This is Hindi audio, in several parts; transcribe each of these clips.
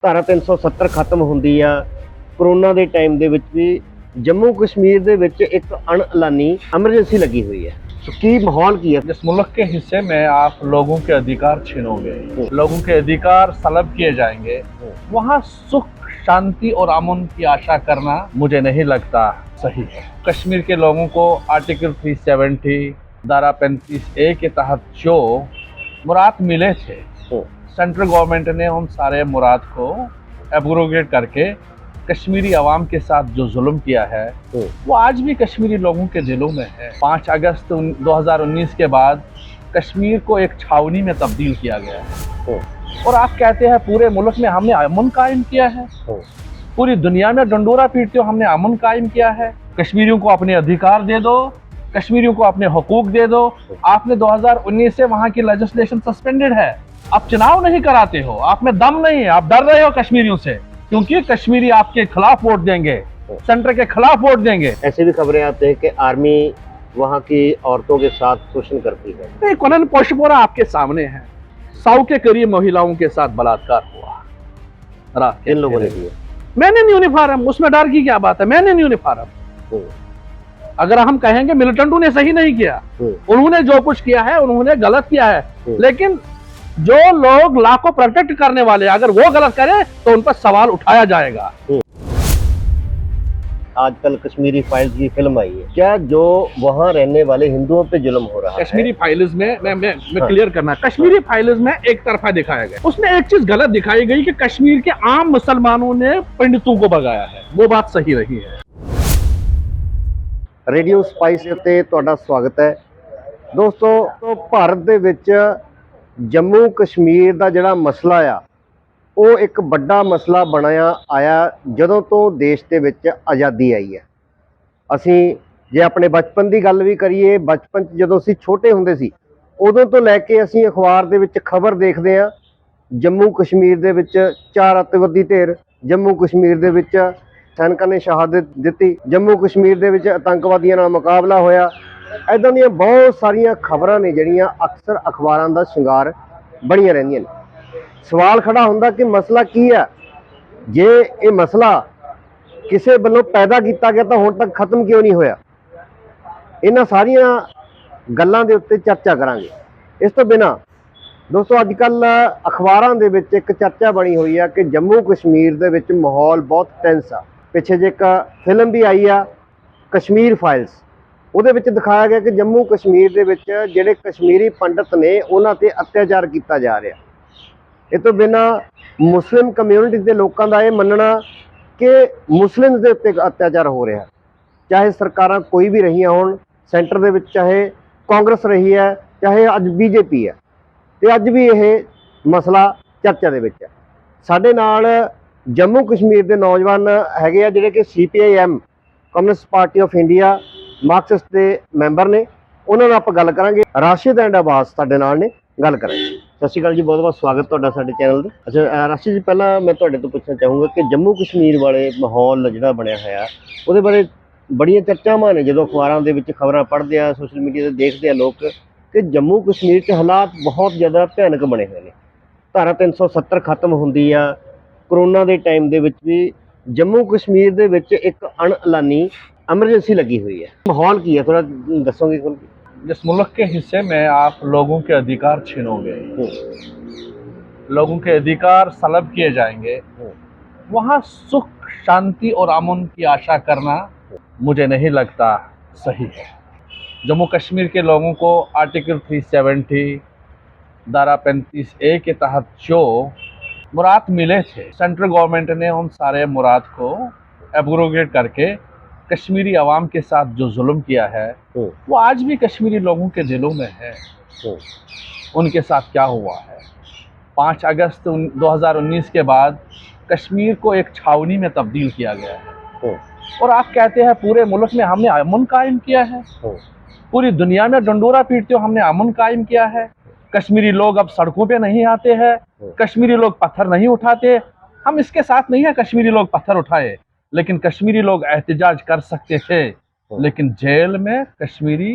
ਧਾਰਾ 370 ਖਤਮ ਹੁੰਦੀ ਆ। ਕਰੋਨਾ ਦੇ ਟਾਈਮ ਦੇ ਵਿੱਚ ਵੀ जम्मू कश्मीर ਦੇ ਵਿੱਚ ਇੱਕ ਅਣਐਲਾਨੀ ਐਮਰਜੈਂਸੀ ਲੱਗੀ ਹੋਈ ਹੈ। तो की माहौल की है? जिस मुल्क के हिस्से में आप लोगों के अधिकार छीनोगे, लोगों के अधिकार सलब किए जाएंगे, वहाँ सुख शांति और अमन की आशा करना मुझे नहीं लगता सही है। कश्मीर के लोगों को आर्टिकल 370 धारा 35A के तहत जो मुराद मिले थे, सेंट्रल गवर्नमेंट ने उन सारे मुराद को एब्रोगेट करके कश्मीरी अवाम के साथ जो जुल्म किया है वो आज भी कश्मीरी लोगों के दिलों में है। 5 अगस्त 2019 के बाद कश्मीर को एक छावनी में तब्दील किया गया है और आप कहते हैं पूरे मुल्क में हमने अमन कायम किया है, पूरी दुनिया में डंडोरा पीटते हो हमने अमन कायम किया है। कश्मीरियों को अपने अधिकार दे दो, कश्मीरियों को अपने हुकूक दे दो। आपने 2019 से वहाँ की लेजिस्लेशन सस्पेंडेड है, आप चुनाव नहीं कराते हो, आप में दम नहीं है, आप डर रहे हो कश्मीरियों से क्योंकि कश्मीरी आपके खिलाफ वोट देंगे, सेंटर के खिलाफ वोट देंगे। ऐसे भी खबरें आते हैं कि आर्मी वहाँ की औरतों के साथ शोषण करती है। नहीं, कुनन पोशपोरा आपके सामने है, 100 के करीब महिलाओं के साथ बलात्कार हुआ रात के। इन लोगों ने किया। मैंने नहीं यूनिफॉर्म, उसमें डर की क्या बात है? मैंने नहीं यूनिफॉर्म। अगर हम कहेंगे मिलिटेंटों ने सही नहीं किया, उन्होंने जो कुछ किया है उन्होंने गलत किया है, लेकिन जो लोग लॉ को प्रोटेक्ट करने वाले अगर वो गलत करें तो उन पर सवाल उठाया जाएगा। आजकल कश्मीरी फाइल्स की फिल्म आई है, क्या जो वहाँ रहने वाले हिंदुओं पे जुल्म हो रहा है? कश्मीरी फाइल्स में मैं क्लियर करना, कश्मीरी फाइल्स में एक तरफा दिखाया गया। उसमें एक चीज गलत दिखाई गई कि कश्मीर के आम मुसलमानों ने पंडितों को भगाया है, वो बात सही रही है। रेडियो स्पाइस उत्ते तुहाडा स्वागत है दोस्तों। तो भारत दे विच जम्मू कश्मीर का जिहड़ा मसला आ वो एक बड़ा मसला बनाया आया जदों तो देश के विच आज़ादी आई है। असी जे अपने बचपन की गल भी करिए, बचपन जदों असी छोटे हुंदे सी उदों तो लैके असी अखबार दे विच खबर देखते हैं जम्मू कश्मीर दे विच 4 अतवादी ढेर, जम्मू कश्मीर दे विच सैनिकां ने शहादत दी, जम्मू कश्मीर दे विच आतंकवादियों नाल मुकाबला होया। इदां ਦੀਆਂ बहुत सारिया खबरां ने ਜਿਹੜੀਆਂ अक्सर अखबारां ਦਾ ਸ਼ਿੰਗਾਰ ਬਣੀਆਂ ਰਹਿੰਦੀਆਂ ਨੇ। सवाल खड़ा ਹੁੰਦਾ कि मसला की है? जे ये मसला किसी ਵੱਲੋਂ पैदा किया गया तो हुण तक खत्म क्यों नहीं होया? इन्हां सारिया गल्लां दे उत्ते चर्चा करांगे। इस तो बिना दोस्तों अजकल अखबारां दे विच एक चर्चा बनी हुई है कि जम्मू कश्मीर दे विच माहौल बहुत टेंस आ। पिछे जे एक फिल्म भी आई आ कश्मीर फाइल्स, ਉਹਦੇ ਵਿੱਚ ਦਿਖਾਇਆ ਗਿਆ ਕਿ जम्मू कश्मीर ਦੇ ਵਿੱਚ ਜਿਹੜੇ कश्मीरी पंडित ने ਉਹਨਾਂ ਤੇ अत्याचार ਕੀਤਾ ਜਾ ਰਿਹਾ। ਇਹ ਤੋਂ ਬਿਨਾ मुस्लिम कम्यूनिटी ਦੇ ਲੋਕਾਂ ਦਾ ਇਹ ਮੰਨਣਾ ਕਿ मुस्लिम्स ਦੇ ਉੱਤੇ अत्याचार हो ਰਿਹਾ, चाहे सरकारां कोई भी रही होण, सेंटर ਦੇ ਵਿੱਚ चाहे कांग्रेस रही है, चाहे अज बीजेपी है, ਤੇ ਅੱਜ भी ਇਹ मसला चर्चा ਦੇ ਵਿੱਚ है। ਸਾਡੇ ਨਾਲ जम्मू कश्मीर ਦੇ नौजवान हैगे आ ਜਿਹੜੇ कि CPIM communist party of India Marxist के मैंबर ने, उन्होंने आप गल करांगे। राशिद एंड अब्बास साडे नाल ने, गल करांगे। सत श्री अकाल जी, बहुत बहुत स्वागत तुहाडा साडे चैनल ते। अच्छा राशिद जी, पहला मैं तुहाडे तो पुछना चाहूँगा कि जम्मू कश्मीर वाले माहौल जिहड़ा बनया होया उहदे बारे बड़ियां चर्चावां ने जदों अखबारां दे विच खबरां पढ़दे आ, सोशल मीडिया ते देखदे आ लोग कि जम्मू कश्मीर च हालात बहुत ज़्यादा भयानक बने हुए हैं। धारा 370 खत्म हुंदी आ। करोना के टाइम दे विच भी जम्मू कश्मीर दे विच एक अणएलानी एमरजेंसी लगी हुई है। माहौल की है, थोड़ा दसोगे? जिस मुल्क के हिस्से में आप लोगों के अधिकार छीनोगे, लोगों के अधिकार सलब किए जाएंगे, वहाँ सुख शांति और अमन की आशा करना मुझे नहीं लगता सही है। जम्मू कश्मीर के लोगों को आर्टिकल 370 धारा 35A के तहत जो मुराद मिले थे, सेंट्रल गवर्नमेंट ने उन सारे मुराद को एब्रोगेट करके कश्मीरी अवाम के साथ जो जुल्म किया है वो आज भी कश्मीरी लोगों के दिलों में है। उनके साथ क्या हुआ है? 5 अगस्त 2019 के बाद कश्मीर को एक छावनी में तब्दील किया गया है और आप कहते हैं पूरे मुल्क में हमने अमन कायम किया है, पूरी दुनिया में डंडोरा पीटते हो हमने अमन कायम किया है। कश्मीरी लोग अब सड़कों पे नहीं आते हैं, कश्मीरी लोग पत्थर नहीं उठाते। हम इसके साथ नहीं है कश्मीरी लोग पत्थर उठाए, लेकिन कश्मीरी लोग एहतजाज कर सकते थे, लेकिन जेल में कश्मीरी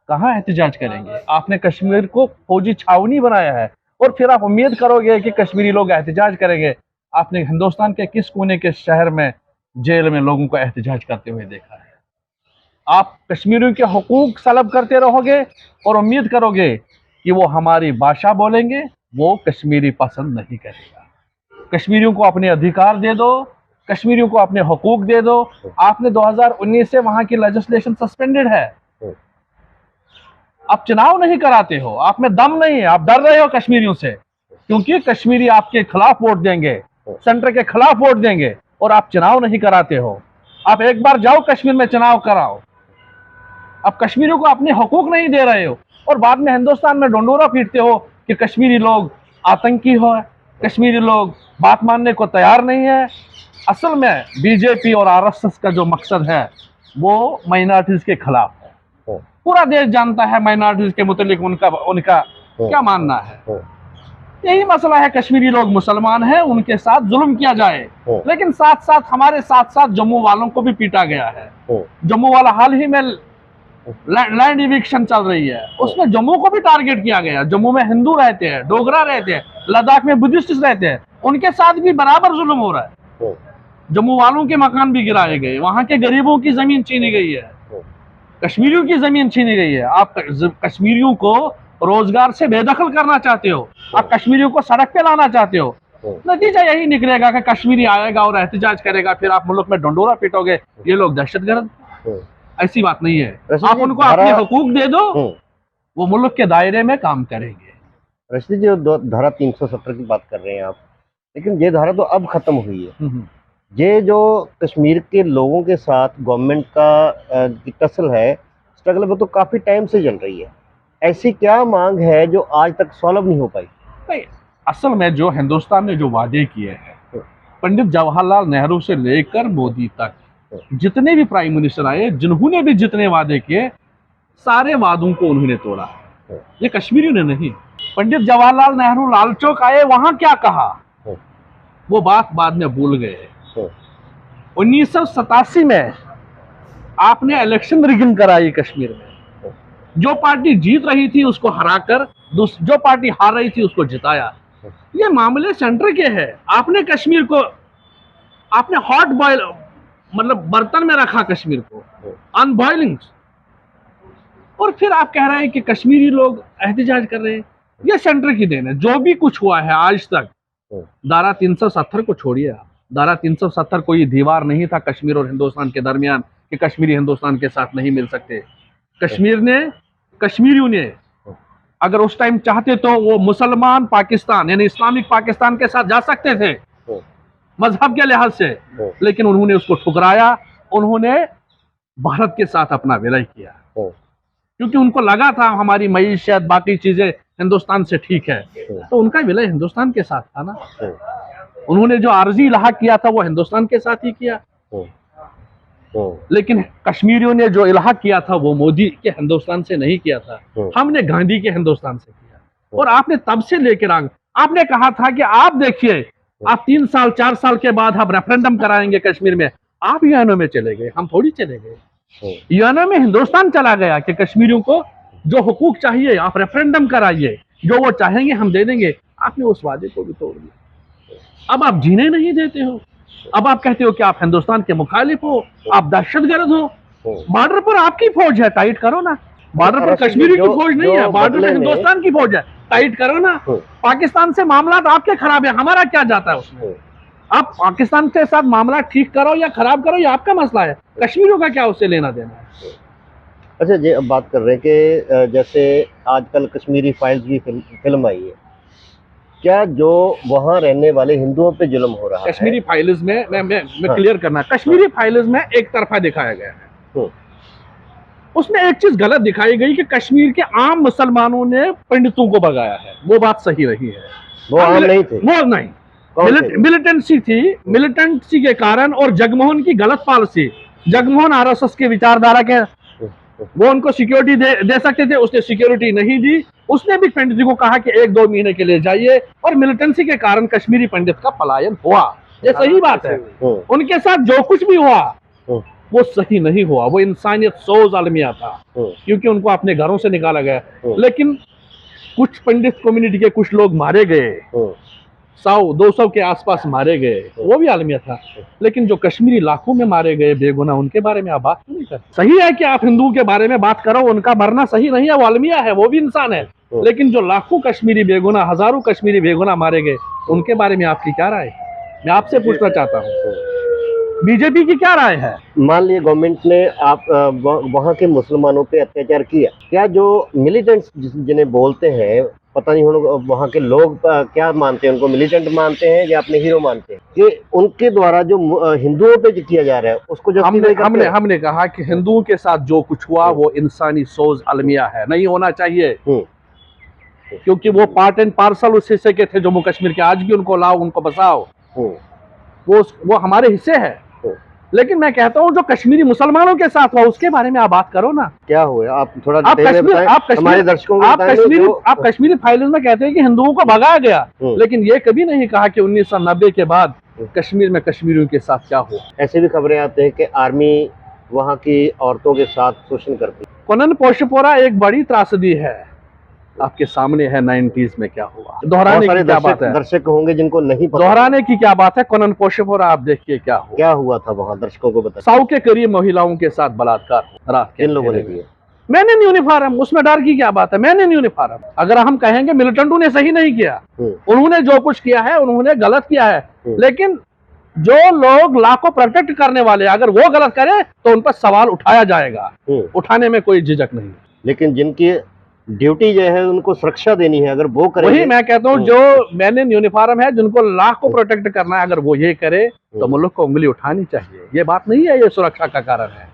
कहाँ एहतजाज करेंगे? आपने कश्मीर को फौजी छावनी बनाया है और फिर आप उम्मीद करोगे कि कश्मीरी लोग एहतजाज करेंगे। आपने हिंदुस्तान के किस कोने के शहर में जेल में लोगों को एहतजाज करते हुए देखा है? आप कश्मीरियों के हुकूक तलब करते रहोगे और उम्मीद करोगे कि वो हमारी भाषा बोलेंगे, वो कश्मीरी पसंद नहीं करेगा। कश्मीरियों को अपने अधिकार दे दो, कश्मीरियों को अपने हुकूक दे दो। आपने 2019 से वहां की लेजिस्लेशन सस्पेंडेड है। आप चुनाव नहीं कराते हो, आप में दम नहीं है, आप डर रहे हो कश्मीरियों से, क्योंकि कश्मीरी आपके खिलाफ वोट देंगे, सेंटर के खिलाफ वोट देंगे, और आप चुनाव नहीं कराते हो। आप एक बार जाओ कश्मीर में, चुनाव कराओ। आप कश्मीरियों को अपने हुकूक नहीं दे रहे हो और बाद में हिंदुस्तान में डंडोरा पीटते हो कि कश्मीरी लोग आतंकी हो, कश्मीरी लोग बात मानने को तैयार नहीं है। असल में बीजेपी और आरएसएस का जो मकसद है वो माइनॉरिटीज के खिलाफ है। पूरा देश जानता है माइनॉरिटीज के मुतालिक उनका क्या मानना है। यही मसला है, कश्मीरी लोग मुसलमान हैं, उनके साथ जुल्म किया जाए, लेकिन साथ साथ हमारे साथ साथ जम्मू वालों को भी पीटा गया है। जम्मू वाला हाल ही में लैंड इविक्शन चल रही है, उसमें जम्मू को भी टारगेट किया गया। जम्मू में हिंदू रहते हैं, डोगरा रहते हैं, लद्दाख में बुद्धिस्ट रहते हैं, उनके साथ भी बराबर जुल्म हो रहा है। जम्मू वालों के मकान भी गिराए गए, वहां के गरीबों की जमीन छीनी गई है, कश्मीरियों की जमीन छीनी गई है। आप कश्मीरियों को रोजगार से बेदखल करना चाहते हो, आप कश्मीरियों को सड़क पे लाना चाहते हो। नतीजा यही निकलेगा कि कश्मीरी आएगा और एहतजाज करेगा, फिर आप मुल्क में डंडोरा पीटोगे, ये लोग दहशतगर्द। ऐसी बात नहीं है। आप उनको अपने हुकूक दे दो, वो मुल्क के दायरे में काम करेंगे। रशीद जी, धारा 370 की बात कर रहे हैं आप, लेकिन ये धारा तो अब खत्म हुई है। ये जो कश्मीर के लोगों के साथ गवर्नमेंट का टसल है, स्ट्रगल, वो तो काफी टाइम से चल रही है। ऐसी क्या मांग है जो आज तक सॉल्व नहीं हो पाई? नहीं, असल में जो हिंदुस्तान ने जो वादे किए हैं, पंडित जवाहरलाल नेहरू से लेकर मोदी तक जितने भी प्राइम मिनिस्टर आए, जिन्होंने भी जितने वादे किए, सारे वादों को उन्होंने तोड़ा। ये कश्मीरियों ने नहीं। पंडित जवाहरलाल नेहरू लाल चौक आए, वहां क्या कहा वो बात बाद में भूल गए। 1987 में आपने इलेक्शन रिगिंग कराई कश्मीर में, जो पार्टी जीत रही थी उसको हराकर जो पार्टी हार रही थी उसको जिताया। ये मामले सेंटर के हैं। आपने कश्मीर को आपने हॉट बॉयल मतलब बर्तन में रखा, कश्मीर को अनबॉइलिंग, और फिर आप कह रहे हैं कि कश्मीरी लोग एहतजाज कर रहे हैं। ये सेंटर की देन है। जो भी कुछ हुआ है आज तक, धारा 370 को छोड़िए आप, धारा 370 कोई दीवार नहीं था कश्मीर और हिंदुस्तान के दरमियान कि कश्मीरी हिंदुस्तान के साथ नहीं मिल सकते। कश्मीरियों ने अगर उस टाइम चाहते तो वो मुसलमान पाकिस्तान यानी इस्लामिक पाकिस्तान के साथ जा सकते थे मजहब के लिहाज से, लेकिन उन्होंने उसको ठुकराया। उन्होंने भारत के साथ अपना विलय किया, क्योंकि उनको लगा था हमारी मईशत बाकी चीजें हिंदुस्तान से ठीक है, तो उनका विलय हिंदुस्तान के साथ था ना। उन्होंने जो आर्जी इलाहा किया था वो हिंदुस्तान के साथ ही किया, लेकिन कश्मीरियों ने जो इलाहा किया था वो मोदी के हिंदुस्तान से नहीं किया था, हमने गांधी के हिंदुस्तान से किया। और आपने तब से लेकर आपने कहा था कि आप देखिए, आप 3 साल 4 साल के बाद हम रेफरेंडम कराएंगे कश्मीर में। आप यूएनओ में चले गए, हम थोड़ी चले गए। यूएनओ में हिंदुस्तान चला गया कि कश्मीरियों को जो हुकूक चाहिए आप रेफरेंडम कराइए, जो वो चाहेंगे हम दे देंगे। आपने उस वादे को भी तोड़ दिया। अब आप जीने नहीं देते हो। अब आप कहते हो कि आप हिंदुस्तान के मुखालिफ हो, आप दहशतगर्द हो। बॉर्डर पर आपकी फौज है, टाइट करो ना। बॉर्डर पर कश्मीरी की फौज नहीं है, बॉर्डर पर हिंदुस्तान की फौज है, टाइट करो ना। पाकिस्तान से मामला आपके खराब है, हमारा क्या जाता है उसमें? आप पाकिस्तान के साथ मामला ठीक करो या खराब करो, ये आपका मसला है। कश्मीरियों का क्या उससे लेना देना है? अच्छा जी, अब बात कर रहे हैं कि जैसे आजकल कश्मीरी फाइल्स की फिल्म आई है, क्या जो वहाँ रहने वाले हिंदुओं पे जुल्म हो रहा है? कश्मीरी फाइल्स में मैं क्लियर करना, कश्मीरी फाइल्स में एक तरफा दिखाया गया है। उसमें एक चीज गलत दिखाई गई कि कश्मीर के आम मुसलमानों ने पंडितों को भगाया है। वो बात सही रही है, वो आम नहीं थे, वो नहीं, मिलिटेंसी थी। मिलिटेंसी के कारण और जगमोहन की गलत पॉलिसी, जगमोहन आरएसएस के विचारधारा के, वो उनको सिक्योरिटी दे सकते थे, उसने सिक्योरिटी नहीं दी। उसने भी पंडित जी को कहा कि 1-2 महीने के लिए जाइए, और मिलिटेंसी के कारण कश्मीरी पंडित का पलायन हुआ। ये सही बात है। उनके साथ जो कुछ भी हुआ वो सही नहीं हुआ, वो इंसानियत सोज अलमिया था, क्योंकि उनको अपने घरों से निकाला गया। लेकिन कुछ पंडित कम्युनिटी के कुछ लोग मारे गए, 100-200 के आसपास मारे गए, वो भी आलमिया था। लेकिन जो कश्मीरी लाखों में मारे गए बेगुनाह, उनके बारे में आप बात क्यों नहीं करते? सही है कि आप हिंदुओं के बारे में बात करो, उनका मरना सही नहीं है, वो आलमिया है, वो भी इंसान है। लेकिन जो लाखों कश्मीरी बेगुनाह, हजारों कश्मीरी बेगुनाह मारे गए, उनके बारे में आपकी क्या राय है? मैं आपसे पूछना चाहता हूँ, बीजेपी की क्या राय है? मान लीजिए गवर्नमेंट ने आप वहाँ के मुसलमानों पे अत्याचार किया, क्या जो मिलिटेंट्स जिन्हें बोलते हैं, पता नहीं वहाँ के लोग क्या मानते हैं, उनको मिलिटेंट मानते हैं या अपने हीरो मानते हैं, कि उनके द्वारा जो हिंदुओं पे किया जा रहा है उसको जो हमने कहा कि हिंदुओं के साथ जो कुछ हुआ वो इंसानी सोच अलमिया है, नहीं होना चाहिए। क्योंकि वो पार्ट एंड पार्सल उस हिस्से के थे जम्मू कश्मीर के, आज भी उनको लाओ, उनको बसाओ, वो हमारे हिस्से है। लेकिन मैं कहता हूँ जो कश्मीरी मुसलमानों के साथ हुआ उसके बारे में आप बात करो ना। क्या हुआ, आप थोड़ा हमारे दर्शकों को आप कश्मीरी फाइल्स में कहते हैं कि हिंदुओं को भगाया गया, लेकिन ये कभी नहीं कहा कि 1990 के बाद कश्मीर में कश्मीरियों के साथ क्या हुआ। ऐसे भी खबरें आते हैं कि आर्मी वहाँ की औरतों के साथ शोषण करती है। कुनन पोशपोरा एक बड़ी त्रासदी है, आपके सामने है 90s में क्या हुआ। दोहराने की क्या बात है? दर्शक होंगे जिनको नहीं पता, दोहराने की क्या बात है? कुनन पोशपोरा आप देखिए क्या हुआ था वहाँ, दर्शकों को बता। 100 के करीब महिलाओं के साथ बलात्कार रात के। किन लोगों ने किया? मैंने इन यूनिफॉर्म, उसमें डर की क्या बात है? मैंने इन यूनिफॉर्म, अगर हम कहेंगे मिलिटेंटों ने सही नहीं किया, उन्होंने जो कुछ किया है उन्होंने गलत किया है, लेकिन जो लोग लॉ को प्रोटेक्ट करने वाले अगर वो गलत करें तो उन पर सवाल उठाया जाएगा, उठाने में कोई झिझक नहीं। लेकिन जिनकी ड्यूटी जो है उनको सुरक्षा देनी है, अगर वो करे, वही मैं कहता हूँ जो मैंने यूनिफॉर्म है, जिनको लॉ को प्रोटेक्ट करना है, अगर वो ये करे तो मुल्क को उंगली उठानी चाहिए। ये बात नहीं है ये सुरक्षा का कारण है,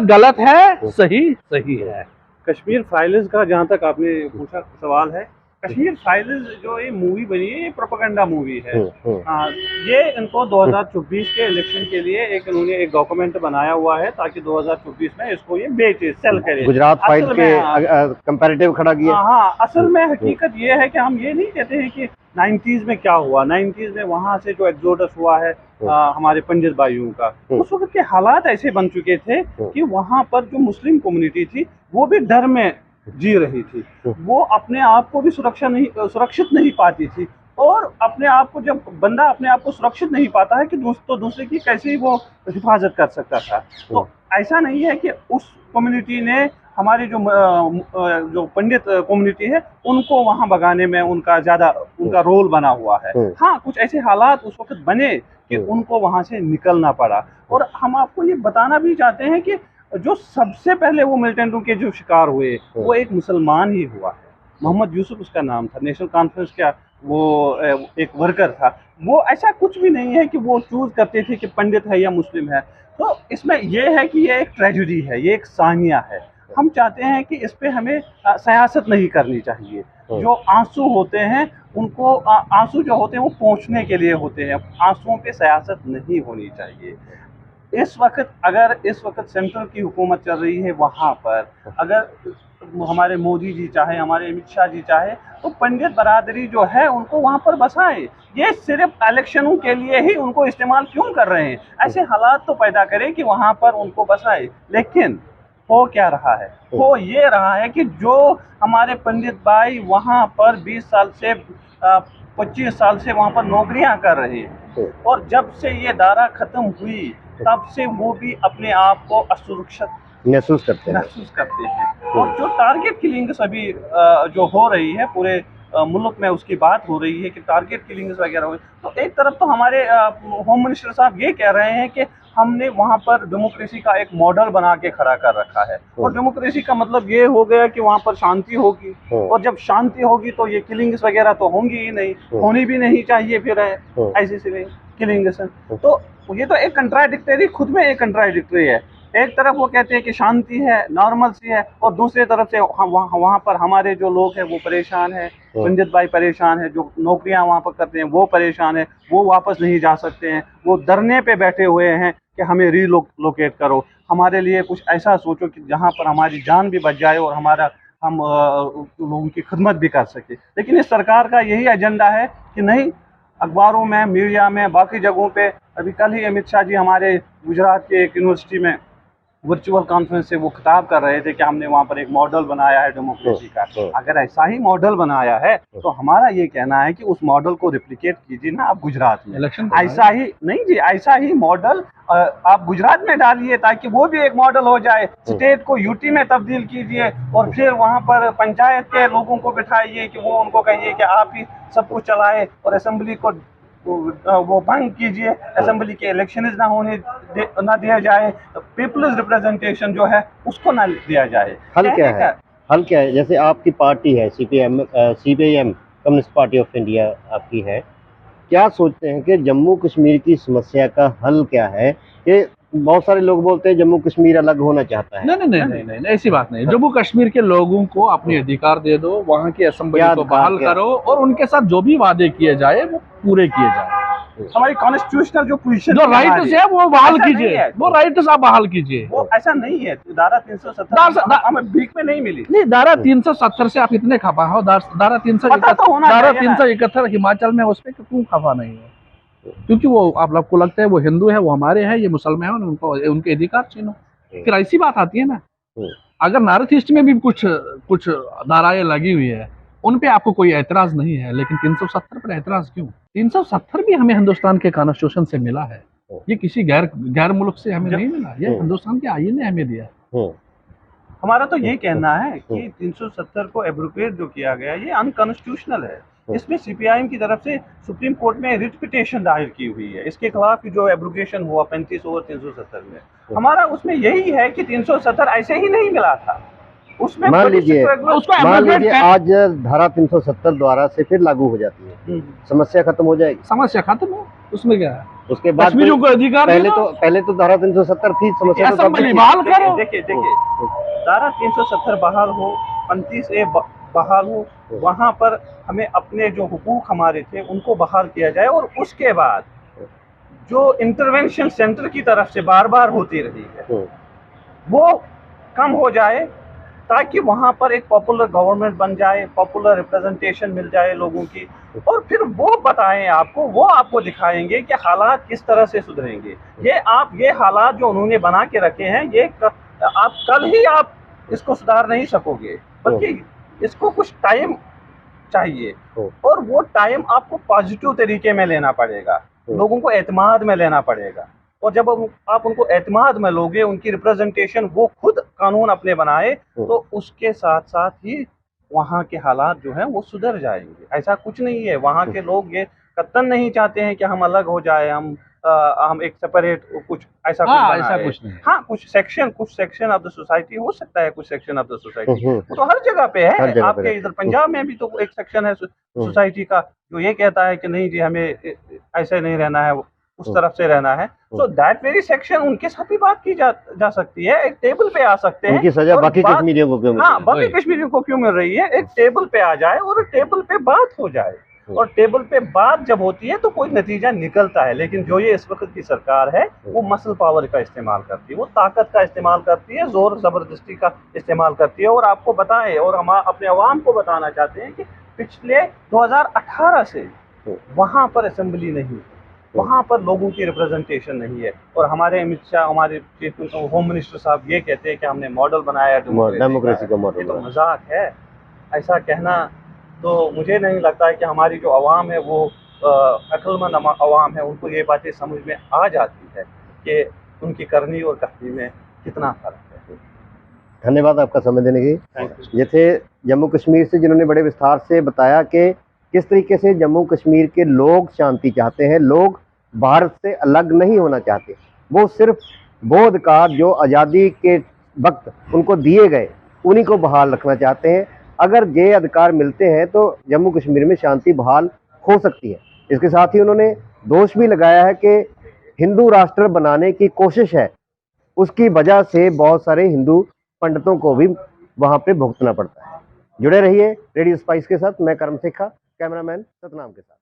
गलत है, सही है। कश्मीर फाइल्स का जहाँ तक आपने पूछा सवाल है, कश्मीर फाइल्स जो ये मूवी बनी है, ये प्रोपेगेंडा मूवी है। ये इनको 2024 के इलेक्शन के लिए इन्होंने एक डॉक्यूमेंट बनाया हुआ है ताकि 2024 में इसको ये बेचे, सेल करे। गुजरात फाइल के कंपैरेटिव खड़ा किया। हाँ, असल में हकीकत ये है कि हम ये नहीं कहते हैं कि 90s में क्या हुआ। 90s में वहाँ से जो एक्सोडस हुआ है हमारे पंडित भाइयों का, उस वक्त के हालात ऐसे बन चुके थे कि वहाँ पर जो मुस्लिम कम्युनिटी थी वो भी डर में जी रही थी, वो अपने आप को भी सुरक्षित नहीं पाती थी। और अपने आप को, जब बंदा अपने आप को सुरक्षित नहीं पाता है कि दूसरे की कैसे वो हिफाजत कर सकता था। तो ऐसा नहीं है कि उस कम्युनिटी ने हमारी जो पंडित कम्युनिटी है उनको वहाँ भगाने में उनका रोल बना हुआ है। हाँ, कुछ ऐसे हालात उस वक्त बने कि उनको वहाँ से निकलना पड़ा। और हम आपको ये बताना भी चाहते हैं कि जो सबसे पहले वो मिलिटेंटों के जो शिकार हुए वो एक मुसलमान ही हुआ है, मोहम्मद यूसुफ उसका नाम था, नेशनल कॉन्फ्रेंस का वो एक वर्कर था। वो ऐसा कुछ भी नहीं है कि वो चूज करते थे कि पंडित है या मुस्लिम है। तो इसमें यह है कि ये एक ट्रेजेडी है, ये एक सानिया है। हम चाहते हैं कि इस पे हमें सियासत नहीं करनी चाहिए। जो आंसू होते हैं उनको आंसू जो होते हैं वो पोंछने के लिए होते हैं, आंसुओं पे सियासत नहीं होनी चाहिए। इस वक्त सेंट्रल की हुकूमत चल रही है, वहाँ पर अगर हमारे मोदी जी चाहे, हमारे अमित शाह जी चाहे तो पंडित बरादरी जो है उनको वहाँ पर बसाएं। ये सिर्फ इलेक्शनों के लिए ही उनको इस्तेमाल क्यों कर रहे हैं? ऐसे हालात तो पैदा करें कि वहाँ पर उनको बसाएं। लेकिन हो क्या रहा है? हो ये रहा है कि जो हमारे पंडित भाई वहाँ पर 20 साल से 25 साल से वहाँ पर नौकरियाँ कर रहे हैं, और जब से ये दायरा खत्म हुई तब से वो भी अपने आप को असुरक्षित महसूस करते हैं। और जो टारगेट किलिंग्स अभी जो हो रही है पूरे मुल्क में, उसकी बात हो रही है कि टारगेट किलिंग्स वगैरह हुई, तो एक तरफ तो हमारे होम मिनिस्टर साहब ये कह रहे हैं कि हमने वहाँ पर डेमोक्रेसी का एक मॉडल बना के खड़ा कर रखा है, और डेमोक्रेसी का मतलब ये हो गया कि वहाँ पर शांति होगी, और जब शांति होगी तो ये किलिंग्स वगैरह तो होंगी ही नहीं, होनी भी नहीं चाहिए फिर ऐसी से किलिंग्स। तो ये तो एक कंट्राडिक्टरी, खुद में एक कंट्राडिक्टरी है। एक तरफ वो कहते हैं कि शांति है, नॉर्मल सी है, और दूसरी तरफ से वहाँ पर हमारे जो लोग हैं वो परेशान है, पंडित भाई परेशान है, जो नौकरियां वहाँ पर करते हैं वो परेशान है, वो वापस नहीं जा सकते हैं, वो धरने पे बैठे हुए हैं कि हमें रीलोकेट करो, हमारे लिए कुछ ऐसा सोचो कि जहाँ पर हमारी जान भी बच जाए और हम लोगों की खिदमत भी कर सके। लेकिन इस सरकार का यही एजेंडा है कि नहीं, अखबारों में, मीडिया में, बाकी जगहों पे, अभी कल ही अमित शाह जी हमारे गुजरात के एक यूनिवर्सिटी में वर्चुअल कॉन्फ्रेंस से वो खिताब कर रहे थे कि हमने वहाँ पर एक मॉडल बनाया है डेमोक्रेसी का। अगर ऐसा ही मॉडल बनाया है तो हमारा ये कहना है कि उस मॉडल को रिप्लिकेट कीजिए ना आप गुजरात में। इलेक्शन ऐसा ही नहीं जी, ऐसा ही मॉडल आप गुजरात में डालिए ताकि वो भी एक मॉडल हो जाए। स्टेट को यूटी में तब्दील कीजिए और फिर वहाँ पर पंचायत के लोगों को बिठाइए कि वो उनको कहिए कि आप ही सब कुछ चलाए और असेंबली को वो भंग कीजिए, असेंबली के इलेक्शन ना दिया जाए, पीपल्स रिप्रेजेंटेशन जो है उसको ना दिया जाए। हल क्या है? हल क्या है? जैसे आपकी पार्टी है CPIM communist party of India आपकी है, क्या सोचते हैं कि जम्मू कश्मीर की समस्या का हल क्या है? कि बहुत सारे लोग बोलते हैं जम्मू कश्मीर अलग होना चाहता है। नहीं, ऐसी बात नहीं। जम्मू कश्मीर के लोगों को अपने अधिकार दे दो, वहाँ की असेंबली को बहाल करो और उनके साथ जो भी वादे किए जाए वो पूरे किए जाए। हमारी कॉन्स्टिट्यूशनल जो पोजीशन जो राइट्स है वो बहाल कीजिए, वो राइट्स आप बहाल कीजिए। वो ऐसा नहीं है। धारा 370 हमें बीक में नहीं मिली। नहीं, धारा 370 से आप इतने खफा हो? धारा 371 हिमाचल में, उस पर क्यों खफा नहीं हो? क्योंकि वो आप लोग को लगता है वो हिंदू है, वो हमारे हैं, ये मुसलमान है, उनको उनके अधिकार छीनो। फिर ऐसी बात आती है ना। अगर नॉर्थ ईस्ट में भी कुछ धाराएं लगी हुई है, उन पे आपको कोई ऐतराज नहीं है, लेकिन 370 पर ऐतराज क्यों? 370 भी हमें हिंदुस्तान के कॉन्स्टिट्यूशन से मिला है। ये किसी गैर मुल्क से हमें नहीं मिला, ये हिंदुस्तान के आईन ने हमें दिया। हमारा तो ये कहना है कि 370 को एब्रोगेट जो किया गया ये अनकॉन्स्टिट्यूशनल है। इसमें सीपीआईएम की तरफ से सुप्रीम कोर्ट में रिट पिटीशन दायर की हुई है इसके खिलाफ की जो एब्रोगेशन हुआ 35/370 में। हमारा उसमें यही है कि 370 ऐसे ही नहीं मिला था। उसमें मान लीजिए आज धारा 370 द्वारा से फिर लागू हो जाती है, समस्या खत्म हो जाएगी। समस्या खत्म हो, उसमें क्या है? उसके बाद कश्मीरियों को अधिकार पहले तो धारा 370 थी, समस्या तो बहाल करो। देखिए धारा 370 बहाल हो, 35A बहाल हो, वहाँ पर हमें अपने जो हुकूक हमारे थे उनको बहाल किया जाए और उसके बाद जो इंटरवेंशन सेंटर की तरफ से बार बार होती रही है वो कम हो जाए ताकि वहाँ पर एक पॉपुलर गवर्नमेंट बन जाए, पॉपुलर रिप्रेजेंटेशन मिल जाए लोगों की, और फिर वो बताएं आपको, वो आपको दिखाएंगे कि हालात किस तरह से सुधरेंगे। ये हालात जो उन्होंने बना के रखे हैं ये आप कल ही आप इसको सुधार नहीं सकोगे, बल्कि इसको कुछ टाइम चाहिए और वो टाइम आपको पॉजिटिव तरीके में लेना पड़ेगा, लोगों को एतमाद में लेना पड़ेगा। और जब आप उनको एतमाद में लोगे, उनकी रिप्रेजेंटेशन वो खुद कानून अपने बनाए, तो उसके साथ साथ ही वहाँ के हालात जो हैं वो सुधर जाएंगे। ऐसा कुछ नहीं है, वहाँ के लोग ये कतन नहीं चाहते हैं कि हम अलग हो जाए, हम एक सेपरेट कुछ ऐसा कुछ नहीं। हाँ, कुछ सेक्शन ऑफ द सोसाइटी हो सकता है, कुछ सेक्शन ऑफ द सोसाइटी वो तो हर जगह पे है। आपके इधर पंजाब में भी तो एक सेक्शन है सोसाइटी का जो ये कहता है कि नहीं जी हमें ऐसे नहीं रहना है, उस तरफ से रहना है। सो दैट वेरी सेक्शन उनके साथ भी बात की जा सकती है, एक टेबल पे आ सकते हैं। उनकी सजा बाकी कश्मीरियों को क्यों मिल रही है? हाँ, बाकी कश्मीरियों को क्यों मिल रही है? एक टेबल पे आ जाए और टेबल पे बात हो जाए, और टेबल पे बात जब होती है तो कोई नतीजा निकलता है। लेकिन जो ये इस वक्त की सरकार है वो मसल पावर का इस्तेमाल करती है, वो ताकत का इस्तेमाल करती है, जोर जबरदस्ती का इस्तेमाल करती है। और आपको बताएं, और हम अपने अवाम को बताना चाहते हैं कि पिछले 2018 से वहाँ पर असेंबली नहीं, वहाँ पर लोगों की रिप्रेजेंटेशन नहीं है। और हमारे अमित शाह, हमारे होम मिनिस्टर साहब ये कहते हैं कि हमने मॉडल बनाया डेमोक्रेसी का मॉडल। ये तो मजाक है, ऐसा कहना तो मुझे नहीं लगता है कि हमारी जो आवाम है वो अक्लमंद आवाम है, उनको ये बातें समझ में आ जाती है कि उनकी करनी और कहनी में कितना फर्क है। धन्यवाद आपका समय देने की। ये थे जम्मू कश्मीर से जिन्होंने बड़े विस्तार से बताया कि किस तरीके से जम्मू कश्मीर के लोग शांति चाहते हैं, लोग भारत से अलग नहीं होना चाहते, वो सिर्फ वो अधिकार जो आज़ादी के वक्त उनको दिए गए उन्हीं को बहाल रखना चाहते हैं। अगर ये अधिकार मिलते हैं तो जम्मू कश्मीर में शांति बहाल हो सकती है। इसके साथ ही उन्होंने दोष भी लगाया है कि हिंदू राष्ट्र बनाने की कोशिश है, उसकी वजह से बहुत सारे हिंदू पंडितों को भी वहाँ पे भुगतना पड़ता है। जुड़े रहिए रेडियो स्पाइस के साथ, मैं करम शेखा, कैमरामैन सतनाम के साथ।